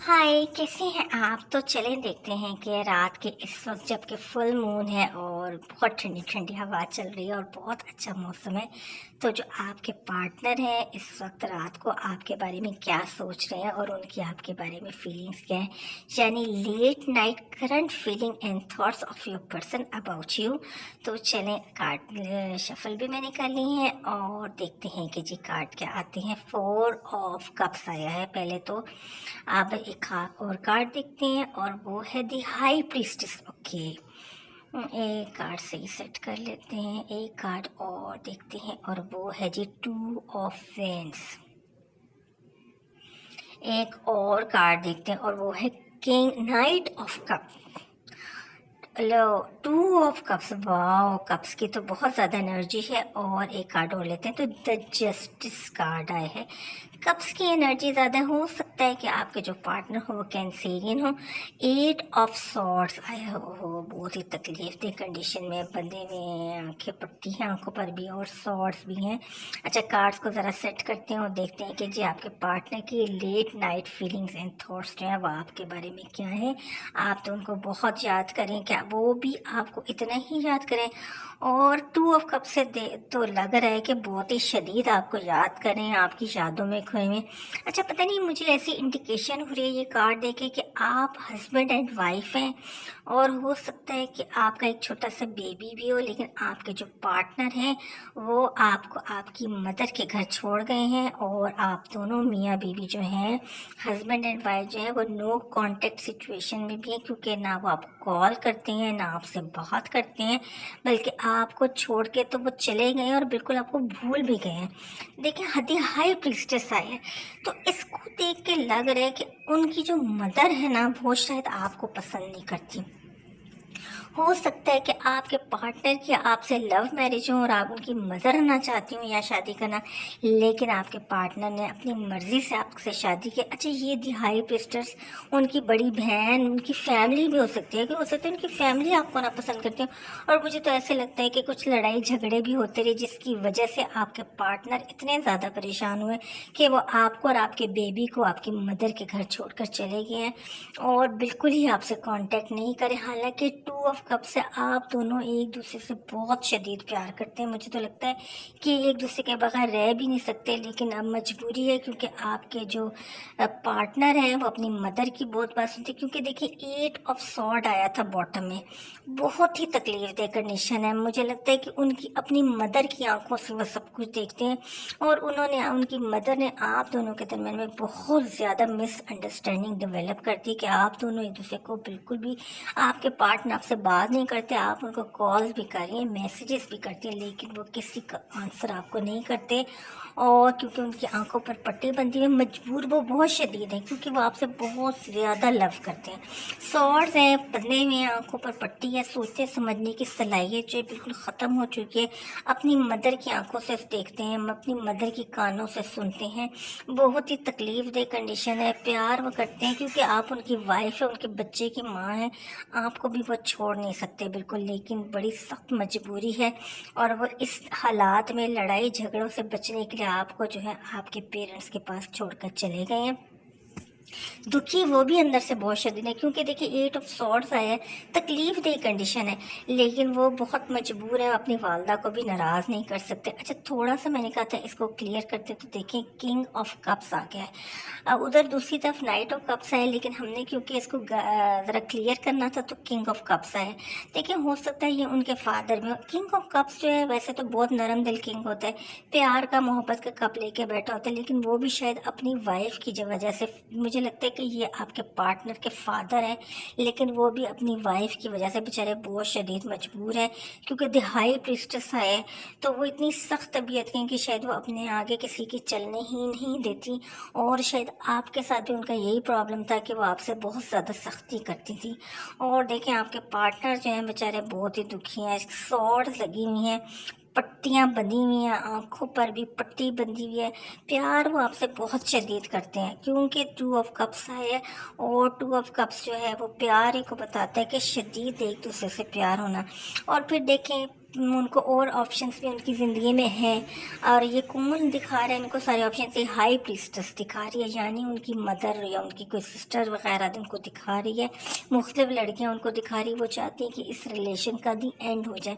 हाय, कैसे हैं आप? तो चलें देखते हैं कि रात के इस वक्त जबकि फुल मून है और बहुत ठंडी ठंडी हवा चल रही है और बहुत अच्छा मौसम है, तो जो आपके पार्टनर हैं इस वक्त रात को आपके बारे में क्या सोच रहे हैं और उनकी आपके बारे में फीलिंग्स क्या है, यानी late night current feeling and thoughts of your person about you. तो चलें, कार्ड शफल भी मैंने कर ली है और देखते हैं कि जी कार्ड क्या आते हैं। 4 ऑफ कप्स आया है। पहले तो आप एक और कार्ड देखते हैं और वो है दी हाई प्रीस्टेस। ओके, एक कार्ड सही सेट कर लेते हैं। एक कार्ड और देखते हैं और वो है जी 2 ऑफ वेंस। एक और कार्ड देखते हैं और वो है king night of cup. Low, 2 of cups. Wow, cups की तो बहुत ज़्यादा एनर्जी है। और एक कार्ड और लेते हैं तो द जस्टिस कार्ड आए हैं। कप्स की एनर्जी ज़्यादा हो सकता है कि आपके जो पार्टनर हो वो कैंसेरियन हो। 8 ऑफ सॉर्ड्स आया हो, बहुत ही तकलीफ कंडीशन में बंधे हुए हैं, आंखें पट्टी हैं आंखों पर भी और सॉर्ड्स भी हैं। अच्छा, कार्ड्स को ज़रा सेट करते हैं और देखते हैं कि जी आपके पार्टनर की late night feelings and thoughts जो हैं वो आपके बारे में क्या है। आप तो उनको बहुत याद करें, क्या वो भी आपको इतना ही याद करें? और 2 ऑफ कप से तो लग रहा है कि बहुत ही शदीद आपको याद करें, आपकी यादों में खोए हुए। अच्छा, पता नहीं, मुझे ऐसी इंडिकेशन हो रही है ये कार्ड देखे कि आप हस्बैंड एंड वाइफ हैं और हो सकता है कि आपका एक छोटा सा बेबी भी हो, लेकिन आपके जो पार्टनर हैं वो आपको आपकी मदर के घर छोड़ गए हैं और आप दोनों मियाँ बीवी जो हैं, हस्बैंड एंड वाइफ जो है, वो नो कांटेक्ट सिचुएशन में भी हैं, क्योंकि ना वो आपको कॉल करते हैं ना आपसे बात करते हैं, बल्कि आपको छोड़ के तो वो चले गए हैं और बिल्कुल आपको भूल भी गए हैं। देखिए, हदी हाई प्रीस्टेस आए हैं, तो इसको देख के लग रहा है कि उनकी जो मदर है ना वो शायद आपको पसंद नहीं करती। हो सकता है कि आपके पार्टनर की आपसे लव मैरिज हो और आप उनकी मदर होना चाहती हूँ या शादी करना, लेकिन आपके पार्टनर ने अपनी मर्जी से आपसे शादी की। अच्छा, ये दी हाई प्रीस्टेस, उनकी बड़ी बहन, उनकी फैमिली भी हो सकती है, कि हो सकता है उनकी फैमिली आपको ना पसंद करती हो। और मुझे तो ऐसे लगता है कि कुछ लड़ाई झगड़े भी होते रहे जिसकी वजह से आपके पार्टनर इतने ज़्यादा परेशान हुए कि वो आपको और आपके बेबी को आपकी मदर के घर छोड़कर चले गए हैं और बिल्कुल ही आपसे कांटेक्ट नहीं करें। हालांकि 2 ऑफ कप से आप दोनों एक दूसरे से बहुत शदीद प्यार करते हैं। मुझे तो लगता है कि एक दूसरे के बगैर रह भी नहीं सकते, लेकिन अब मजबूरी है क्योंकि आपके जो पार्टनर हैं वो अपनी मदर की बहुत बात सुनते हैं। क्योंकि देखिए, 8 ऑफ सॉर्ड आया था बॉटम में, बहुत ही तकलीफ दे कंडीशन है। मुझे लगता है कि उनकी अपनी मदर की आंखों से वो सब कुछ देखते हैं और उनकी मदर ने आप दोनों के दरमियान में बहुत ज़्यादा मिसअंडरस्टैंडिंग डेवलप कर दी कि आप दोनों एक दूसरे को बिल्कुल भी, आपके पार्टनर आपसे बात नहीं करते, आप उनको कॉल्स भी कर रही हैं, मैसेजेस भी करती हैं, लेकिन वो किसी का आंसर आपको नहीं करते। और क्योंकि उनकी आंखों पर पट्टी बंधी हुई, मजबूर वो बहुत शदीद है क्योंकि वो आपसे बहुत ज़्यादा लव करते हैं। सॉर्ड्स हैं, बंधे हुए हैं, आंखों पर पट्टी है, सोचने समझने की सलाहियत जो है बिल्कुल ख़त्म हो चुकी है। अपनी मदर की आंखों से देखते हैं, अपनी मदर की कानों से सुनते हैं। बहुत ही तकलीफ दे कंडीशन है। प्यार वो करते हैं क्योंकि आप उनकी वाइफ है, उनके बच्चे की माँ है, आपको भी वो छोड़ नहीं सकते बिल्कुल, लेकिन बड़ी सख्त मजबूरी है। और वो इस हालात में लड़ाई झगड़ों से बचने के लिए आपको जो है आपके पेरेंट्स के पास छोड़कर चले गए हैं। दुखी वो भी अंदर से बहुत शदीद है क्योंकि देखिए, 8 ऑफ सॉर्ड्स आया है, तकलीफ दे कंडीशन है, लेकिन वो बहुत मजबूर है, अपनी वालदा को भी नाराज़ नहीं कर सकते। अच्छा, थोड़ा सा मैंने कहा था इसको क्लियर करते तो देखें, किंग ऑफ कप्स आ गया है। अब उधर दूसरी तरफ नाइट ऑफ कप्स है, लेकिन हमने क्योंकि इसको ज़रा क्लियर करना था तो किंग ऑफ कप्स है। देखिए, हो सकता है ये उनके फादर में। किंग ऑफ कप्स जो है वैसे तो बहुत नरम दिल किंग होता है, प्यार का मोहब्बत का कप लेके बैठा होता है, लेकिन वो भी शायद अपनी वाइफ की वजह से, मुझे लगता है कि ये आपके पार्टनर के फादर हैं, लेकिन वो भी अपनी वाइफ की वजह से बेचारे बहुत शदीद मजबूर हैं क्योंकि दिहाई प्रिस्टेस है, तो वो इतनी सख्त तबीयत की हैं कि शायद वो अपने आगे किसी की चलने ही नहीं देती। और शायद आपके साथ भी उनका यही प्रॉब्लम था कि वो आपसे बहुत ज़्यादा सख्ती करती थी। और देखें, आपके पार्टनर जो हैं बेचारे बहुत ही दुखी हैं, सॉर्ड्स लगी हुई हैं, पट्टियाँ बंधी हुई हैं, आंखों पर भी पट्टी बंधी हुई है। प्यार वो आपसे बहुत शदीद करते हैं क्योंकि 2 ऑफ कप्स है और 2 ऑफ कप्स जो है वो प्यार ही को बताता है कि शदीद एक दूसरे से प्यार होना। और फिर देखें, उनको और ऑप्शंस भी उनकी ज़िंदगी में हैं। और ये कौन दिखा रहा है इनको सारे ऑप्शन? ये हाई प्रीस्टेस दिखा रही है, यानी उनकी मदर या उनकी कोई सिस्टर वगैरह उनको दिखा रही है, मुख्तलिफ लड़कियां उनको दिखा रही है। वो चाहती हैं कि इस रिलेशन का दी एंड हो जाए,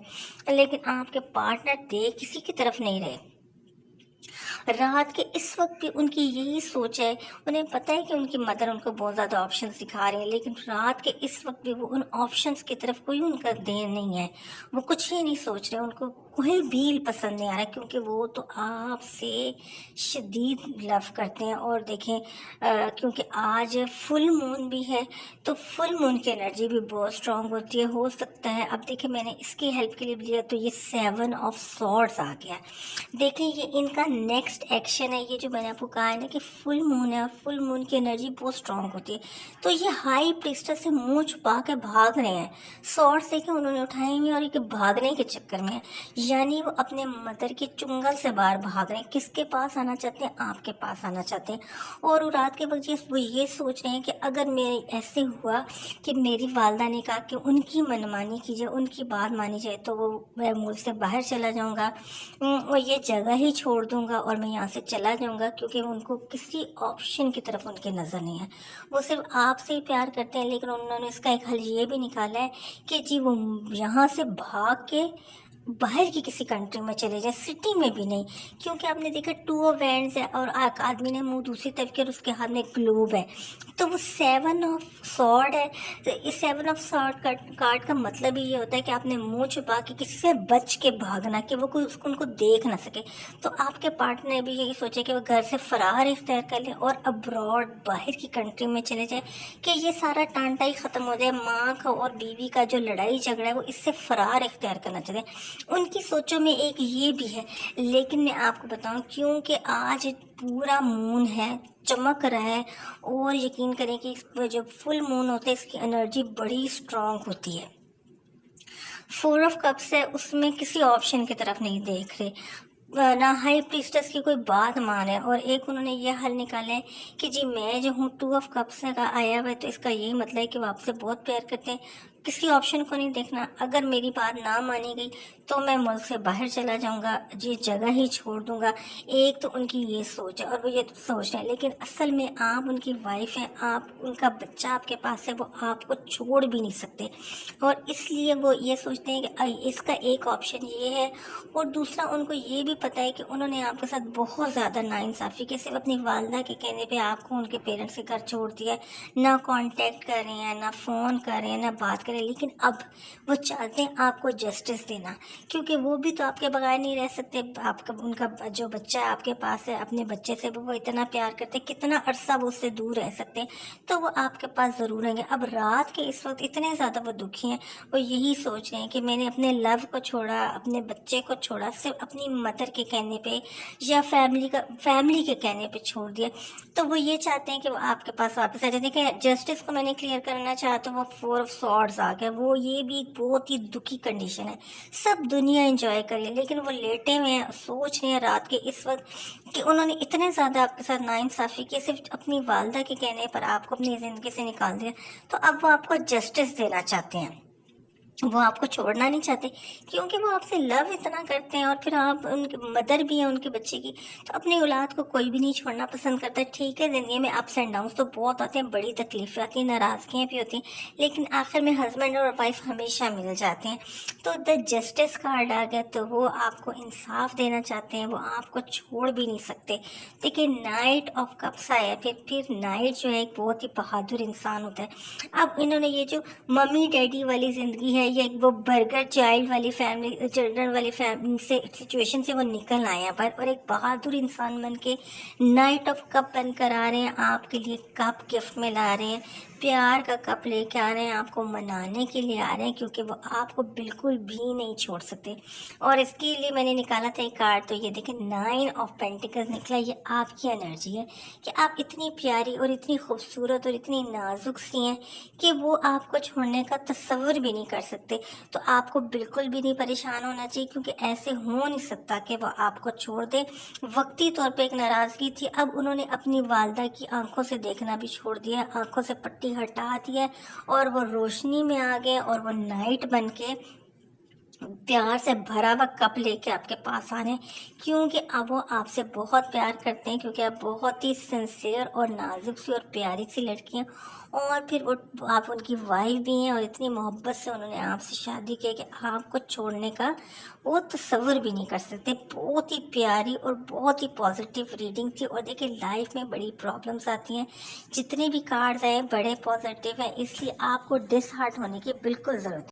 लेकिन आपके पार्टनर देख किसी की तरफ नहीं रहे। रात के इस वक्त भी उनकी यही सोच है। उन्हें पता है कि उनकी मदर उनको बहुत ज़्यादा ऑप्शंस दिखा रही है, लेकिन रात के इस वक्त भी वो उन ऑप्शंस की तरफ कोई उनका ध्यान नहीं है। वो कुछ ही नहीं सोच रहे, उनको कोई भी पसंद नहीं आ रहा, क्योंकि वो तो आपसे शदीद लव करते हैं। और देखें क्योंकि आज फुल मून भी है, तो फुल मून की एनर्जी भी बहुत स्ट्रांग होती है। हो सकता है, अब देखें मैंने इसकी हेल्प के लिए लिया तो ये 7 ऑफ सॉर्ड्स आ गया। देखें ये इनका नेक्स्ट एक्शन है। ये जो मैंने आपको कहा है ना कि फुल मून है, और फुल मून की एनर्जी बहुत स्ट्रांग होती है, तो ये हाई प्रीस्टेस से मुंह छुपा के भाग रहे हैं। सॉर्ड्स देखें उन्होंने उठाए हुए और ये भागने के चक्कर में है, यानी वो अपने मदर के चुंगल से बाहर भाग रहे हैं। किसके पास आना चाहते हैं? आपके पास आना चाहते हैं। और वो रात के वक्त वो ये सोच रहे हैं कि अगर मेरे ऐसे हुआ कि मेरी वालदा ने कहा कि उनकी मनमानी कीजिए, उनकी बात मानी जाए, तो वो मैं मुल्क से बाहर चला जाऊंगा और ये जगह ही छोड़ दूंगा और मैं यहाँ से चला जाऊंगा, क्योंकि उनको किसी ऑप्शन की तरफ उनकी नज़र नहीं है। वो सिर्फ आपसे ही प्यार करते हैं। लेकिन उन्होंने इसका एक हल ये भी निकाला है कि जी वो यहाँ से भाग के बाहर की किसी कंट्री में चले जाए, सिटी में भी नहीं। क्योंकि आपने देखा 2 ऑफ वैंड्स है और एक आदमी ने मुंह दूसरी तरफ किया और उसके हाथ में ग्लोब है, तो वो 7 ऑफ सॉर्ड है। तो इस 7 ऑफ सॉर्ड कार्ड का मतलब ही ये होता है कि आपने मुंह छुपा के किसी से बच के भागना, कि वो कोई उसको उनको देख ना सके। तो आपके पार्टनर ने भी यही सोचा कि वो घर से फरार इख्तियार कर ले और अब्रॉड बाहर की कंट्री में चले जाए, कि ये सारा टांटा ही ख़त्म हो जाए। माँ का और बीवी का जो लड़ाई झगड़ा है वो इससे फरार इख्तियार करना चाहते। उनकी सोचों में एक ये भी है। लेकिन मैं आपको बताऊं, क्योंकि आज पूरा मून है, चमक रहा है, और यकीन करें कि जो फुल मून होता है इसकी एनर्जी बड़ी स्ट्रांग होती है। 4 ऑफ कप्स है, उसमें किसी ऑप्शन की तरफ नहीं देख रहे, ना हाई प्रीस्टेस की कोई बात माने। और एक उन्होंने ये हल निकाला है कि जी मैं जो हूँ 2 ऑफ कप्स का आया हुआ है, तो इसका यही मतलब है कि वो आपसे बहुत प्यार करते हैं। किसी ऑप्शन को नहीं देखना, अगर मेरी बात ना मानी गई तो मैं मुल्क से बाहर चला जाऊंगा, ये जगह ही छोड़ दूंगा। एक तो उनकी ये सोच है और वो ये सोच रहे हैं, लेकिन असल में आप उनकी वाइफ हैं, आप उनका बच्चा आपके पास है, वो आपको छोड़ भी नहीं सकते। और इसलिए वो ये सोचते हैं कि इसका एक ऑप्शन ये है। और दूसरा उनको ये भी पता है कि उन्होंने आपके साथ बहुत ज़्यादा नाइंसाफ़ी की, सिर्फ अपनी वालदा के कहने पे आपको उनके पेरेंट्स के घर छोड़ दिया है, ना कांटेक्ट कर रहे हैं, ना फ़ोन कर रहे हैं, ना बात कर रहे हैं। लेकिन अब वो चाहते हैं आपको जस्टिस देना, क्योंकि वो भी तो आपके बगैर नहीं रह सकते। आपका उनका जो बच्चा है आपके पास है, अपने बच्चे से वो इतना प्यार करते हैं, कितना अरसा वो उससे दूर रह सकते हैं, तो वो आपके पास ज़रूर रहेंगे। अब रात के इस वक्त इतने ज़्यादा वो दुखी हैं, वो यही सोच रहे हैं कि मैंने अपने लव को छोड़ा, अपने बच्चे को छोड़ा, सिर्फ अपनी मदर के कहने पे या फैमिली के कहने पे छोड़ दिया। तो वो ये चाहते हैं कि वो आपके पास वापस आ जाए। देखिए जस्टिस को मैंने क्लियर करना चाहा तो वो 4 ऑफ सॉर्ड्स आ गया। वो ये भी एक बहुत ही दुखी कंडीशन है, सब दुनिया एंजॉय कर रही है, लेकिन वो लेटे हुए हैं, सोच रहे हैं रात के इस वक्त कि उन्होंने इतने ज़्यादा आपके साथ नाइंसाफ़ी की, सिर्फ अपनी वालदा के कहने पर आपको अपनी ज़िंदगी से निकाल दिया। तो अब वो आपको जस्टिस देना चाहते हैं, वो आपको छोड़ना नहीं चाहते, क्योंकि वो आपसे लव इतना करते हैं। और फिर आप उनकी मदर भी हैं उनके बच्चे की, तो अपनी औलाद को कोई भी नहीं छोड़ना पसंद करता। ठीक है, ज़िंदगी में अप्स एंड डाउन्स तो बहुत आते हैं, बड़ी तकलीफ़ें आती हैं, नाराज़गियाँ भी होती हैं, लेकिन आखिर में हस्बैंड और वाइफ हमेशा मिल जाते हैं। तो द जस्टिस कार्ड आ गया, तो वो आपको इंसाफ देना चाहते हैं, वो आपको छोड़ भी नहीं सकते। देखिए नाइट ऑफ कप्स आया, फिर नाइट जो है एक बहुत ही बहादुर इंसान होता है। अब इन्होंने ये जो मम्मी डैडी वाली ज़िंदगी है, ये वो बर्गर चाइल्ड वाली फैमिली, चिल्ड्रन वाली फैमिली से सिचुएशन से वो निकल आए हैं पर, और एक बहादुर इंसान बन के नाइट ऑफ कप बनकर आ रहे हैं, आपके लिए कप गिफ्ट में ला रहे हैं, प्यार का कप लेके आ रहे हैं, आपको मनाने के लिए आ रहे हैं, क्योंकि वो आपको बिल्कुल भी नहीं छोड़ सकते। और इसके लिए मैंने निकाला था एक कार्ड, तो ये देखें 9 ऑफ पेंटिकल्स निकला। ये आपकी एनर्जी है कि आप इतनी प्यारी और इतनी खूबसूरत और इतनी नाजुक सी हैं कि वो आपको छोड़ने का तसव्वुर भी नहीं कर सकते। तो आपको बिल्कुल भी नहीं परेशान होना चाहिए, क्योंकि ऐसे हो नहीं सकता कि वो आपको छोड़ दे। वक्ती तौर पे एक नाराज़गी थी, अब उन्होंने अपनी वालदा की आंखों से देखना भी छोड़ दिया, आंखों से पट्टी हटा दी है और वो रोशनी में आ गए और वो नाइट बन के پیار سے بھرا ہوا کپ لے کے آپ کے پاس آ رہے ہیں، کیونکہ اب وہ آپ سے بہت پیار کرتے ہیں، کیونکہ آپ بہت ہی سنسیئر اور نازک سی اور پیاری سی لڑکی ہیں، اور پھر وہ آپ ان کی وائف بھی ہیں، اور اتنی محبت سے انہوں نے آپ سے شادی کی کہ آپ کو چھوڑنے کا وہ تصور بھی نہیں کر سکتے۔ بہت ہی پیاری اور بہت ہی پازیٹیو ریڈنگ تھی، اور دیکھیں لائف میں بڑی پرابلمس آتی ہیں، جتنے بھی کارڈز ہیں بڑے پازیٹیو ہیں، اس لیے آپ کو ڈس ہارٹ ہونے کی بالکل ضرورت